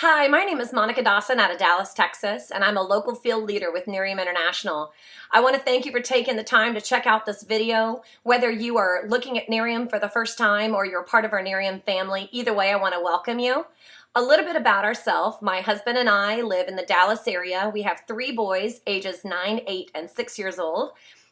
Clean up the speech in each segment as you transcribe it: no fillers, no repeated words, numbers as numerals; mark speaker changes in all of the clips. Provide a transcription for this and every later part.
Speaker 1: Hi, my name is Monica Dawson out of Dallas, Texas, and I'm a local field leader with Nerium International. I want to thank you for taking the time to check out this video. Whether you are looking at Nerium for the first time or you're part of our Nerium family, either way, I want to welcome you. A little bit about ourselves. My husband and I live in the Dallas area. We have 3 boys, ages 9, 8, and 6 years old.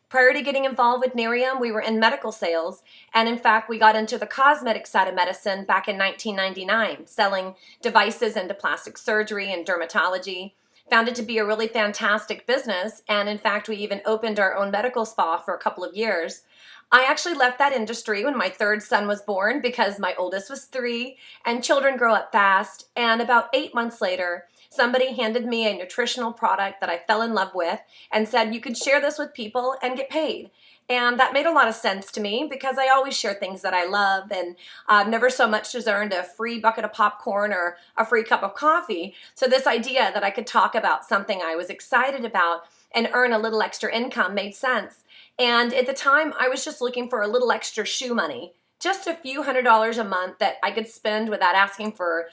Speaker 1: Prior to getting involved with Nerium, we were in medical sales, and in fact, we got into the cosmetic side of medicine back in 1999, selling devices into plastic surgery and dermatology. Found it to be a really fantastic business, and in fact, we even opened our own medical spa for a couple of years. I actually left that industry when my 3rd son was born because my oldest was 3, and children grow up fast, and about 8 months later, somebody handed me a nutritional product that I fell in love with and said you could share this with people and get paid. And that made a lot of sense to me because I always share things that I love, and I've never so much as earned a free bucket of popcorn or a free cup of coffee. So this idea that I could talk about something I was excited about and earn a little extra income made sense. And at the time, I was just looking for a little extra shoe money, just a few $100s a month that I could spend without asking for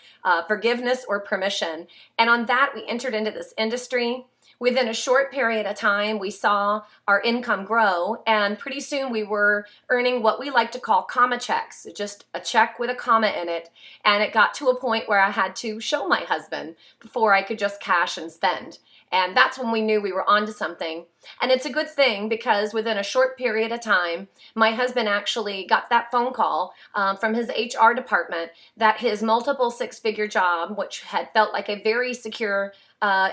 Speaker 1: forgiveness or permission. And on that, we entered into this industry. Within a short period of time, we saw our income grow, and pretty soon we were earning what we like to call comma checks, just a check with a comma in it. And it got to a point where I had to show my husband before I could just cash and spend. And that's when we knew we were onto something. And it's a good thing because within a short period of time, my husband actually got that phone call from his HR department that his multiple 6-figure job, which had felt like a very secure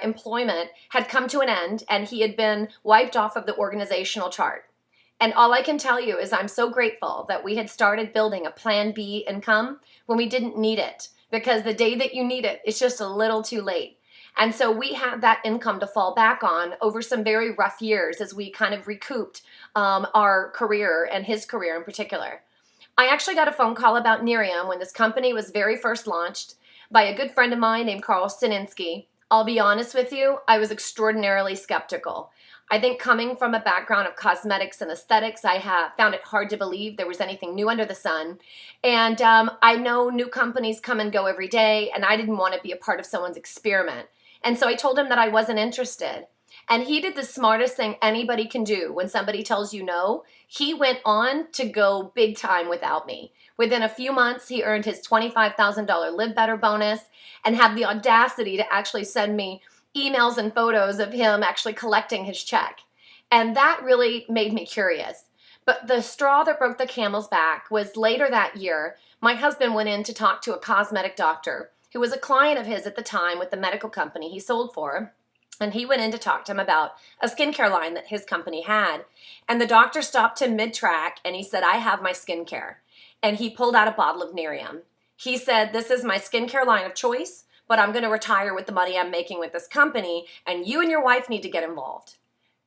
Speaker 1: employment, had come to an end, and he had been wiped off of the organizational chart. And all I can tell you is I'm so grateful that we had started building a plan B income when we didn't need it, because the day that you need it, it's just a little too late. And so we had that income to fall back on over some very rough years as we kind of recouped our career, and his career in particular. I actually got a phone call about Nerium when this company was very first launched by a good friend of mine named Carl Staninsky. I'll be honest with you, I was extraordinarily skeptical. I think coming from a background of cosmetics and aesthetics, I have found it hard to believe there was anything new under the sun. And I know new companies come and go every day, and I didn't want to be a part of someone's experiment. And so I told him that I wasn't interested. And he did the smartest thing anybody can do when somebody tells you no. He went on to go big time without me. Within a few months, he earned his $25,000 Live Better bonus and had the audacity to actually send me emails and photos of him actually collecting his check. And that really made me curious. But the straw that broke the camel's back was later that year, my husband went in to talk to a cosmetic doctor who was a client of his at the time with the medical company he sold for. And he went in to talk to him about a skincare line that his company had. And the doctor stopped him mid-track and he said, "I have my skincare." And he pulled out a bottle of Nerium. He said, "This is my skincare line of choice, but I'm going to retire with the money I'm making with this company, and you and your wife need to get involved."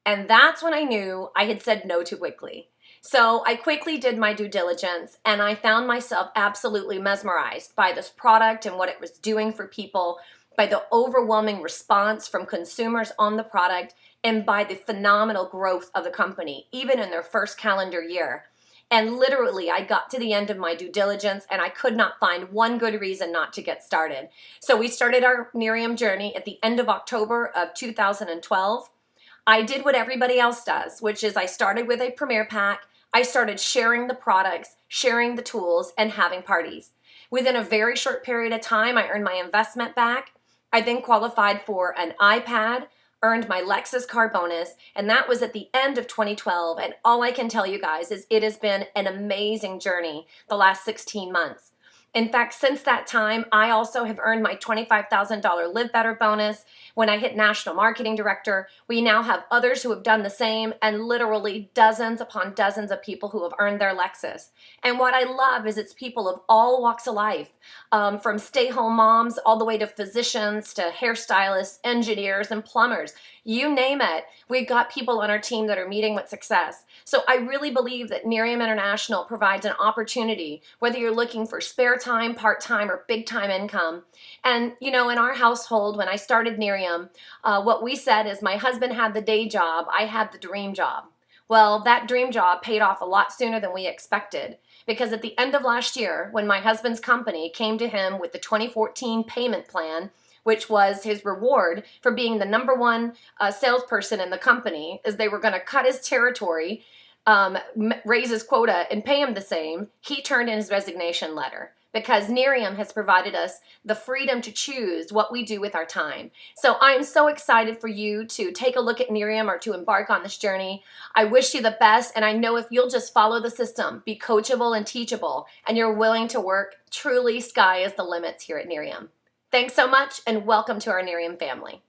Speaker 1: And that's when I knew I had said no too quickly. So I quickly did my due diligence, and I found myself absolutely mesmerized by this product and what it was doing for people, by the overwhelming response from consumers on the product, and by the phenomenal growth of the company, even in their first calendar year. And literally, I got to the end of my due diligence, and I could not find one good reason not to get started. So we started our Nerium journey at the end of October of 2012. I did what everybody else does, which is I started with a premiere pack. I started sharing the products, sharing the tools, and having parties. Within a very short period of time, I earned my investment back. I then qualified for an iPad, earned my Lexus car bonus, and that was at the end of 2012. And all I can tell you guys is it has been an amazing journey the last 16 months. In fact, since that time, I also have earned my $25,000 Live Better bonus. When I hit National Marketing Director, we now have others who have done the same, and literally dozens upon dozens of people who have earned their Lexus. And what I love is it's people of all walks of life, from stay-home moms all the way to physicians to hairstylists, engineers, and plumbers. You name it, we've got people on our team that are meeting with success. So I really believe that Nerium International provides an opportunity, whether you're looking for spare time, part-time, or big-time income. And, you know, in our household, when I started Nerium, what we said is my husband had the day job, I had the dream job. Well, that dream job paid off a lot sooner than we expected, because at the end of last year, when my husband's company came to him with the 2014 payment plan, which was his reward for being the #1 salesperson in the company, is they were going to cut his territory, raise his quota, and pay him the same. He turned in his resignation letter because Nerium has provided us the freedom to choose what we do with our time. So I'm so excited for you to take a look at Nerium or to embark on this journey. I wish you the best, and I know if you'll just follow the system, be coachable and teachable, and you're willing to work, truly sky is the limits here at Nerium. Thanks so much, and welcome to our Nerium family.